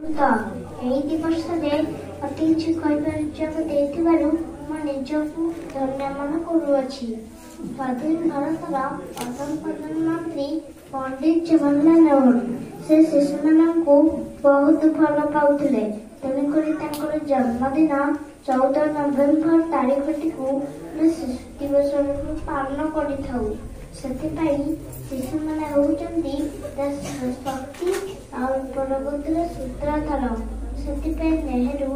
ତ ଏହି ଦିବସରେ ଅତି କିଛି କହିବାର ସୁଯୋଗ ଦେଇଥିବାରୁ ମୁଁ ନିଜକୁ ଧନ୍ୟ ମନେ କରୁଅଛି। ସ୍ୱାଧୀନ ଭାରତର ପ୍ରଥମ ପ୍ରଧାନମନ୍ତ୍ରୀ ପଣ୍ଡିତ ଜବାହରଲାଲ ନେହେରୁ ସେ ଶିଶୁମାନଙ୍କୁ ବହୁତ ଭଲ ପାଉଥିଲେ। ତେଣୁକରି ତାଙ୍କର ଜନ୍ମଦିନ 14 ନଭେମ୍ବର ତାରିଖଟିକୁ ଆମେ ଶିଶୁ ଦିବସ ରୂପେ ପାଳନ କରିଥାଉ। ସେଥିପାଇଁ ଶିଶୁମାନେ ହେଉଛନ୍ତି ଦେଶର ଶକ୍ତି ଆଉ ପ୍ରଗତିର ସୂତ୍ରଧର। ସେଥିପାଇଁ ନେହେରୁ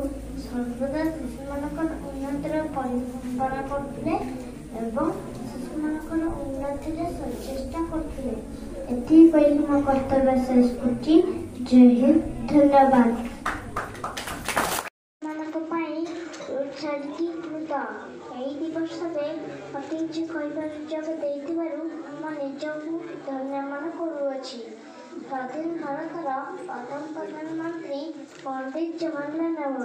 ସର୍ବଦା ଶିଶୁମାନଙ୍କର ଉନ୍ନତିର ପରିକଳ୍ପନା କରୁଥିଲେ ଏବଂ ଶିଶୁମାନଙ୍କର ଉନ୍ନତିରେ ସଚେଷ୍ଟା କରୁଥିଲେ। ଏତିକି କହି ମୋ କର୍ତ୍ତବ୍ୟ ଶେଷ କରୁଛି। ଜୟ ହିନ୍ଦ, ଧନ୍ୟବାଦ। ମାନଙ୍କ ପାଇଁ ଉତ୍ସର୍ଗୀକୃତ ଏହି ଦିବସରେ ଅତି କିଛି କହିବାର ସୁଯୋଗ ଦେଇଥିବାରୁ ମୁଁ ନିଜକୁ ଧନ୍ୟ ମନେ କରୁଅଛି। ସ୍ୱାଧୀନ ଭାରତର ପ୍ରଥମ ପ୍ରଧାନମନ୍ତ୍ରୀ ପଣ୍ଡିତ ଜବାହରଲାଲ ନେହେରୁ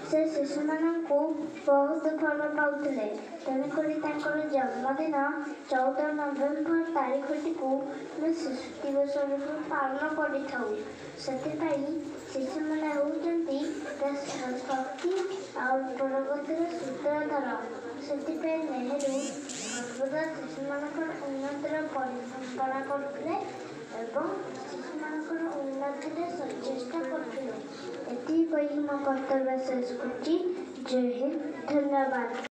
ସେ ଶିଶୁମାନଙ୍କୁ ବହୁତ ଭଲ ପାଉଥିଲେ। ତେଣୁକରି ତାଙ୍କର ଜନ୍ମଦିନ 14 ନଭେମ୍ବର ତାରିଖଟିକୁ ଆମେ ଶିଶୁ ଦିବସ ରୂପେ ପାଳନ କରିଥାଉ। ସେଥିପାଇଁ ଶିଶୁମାନେ ହେଉଛନ୍ତି ଦେଶର ଶକ୍ତି ଆଉ ପ୍ରଗତିର ସୂତ୍ରଧର। ସେଥିପାଇଁ ନେହେରୁ ସର୍ବଦା ଶିଶୁମାନଙ୍କର ଉନ୍ନତିର ପରିକଳ୍ପନା କରୁଥିଲେ ଏବଂ ଶିଶୁମାନଙ୍କର ଉନ୍ନତିରେ ସଚେଷ୍ଟା କରୁଥିଲେ। ଏତିକି କହି ମୋ କର୍ତ୍ତବ୍ୟ ଶେଷ କରୁଛି। ଜୟ ହିନ୍ଦ, ଧନ୍ୟବାଦ।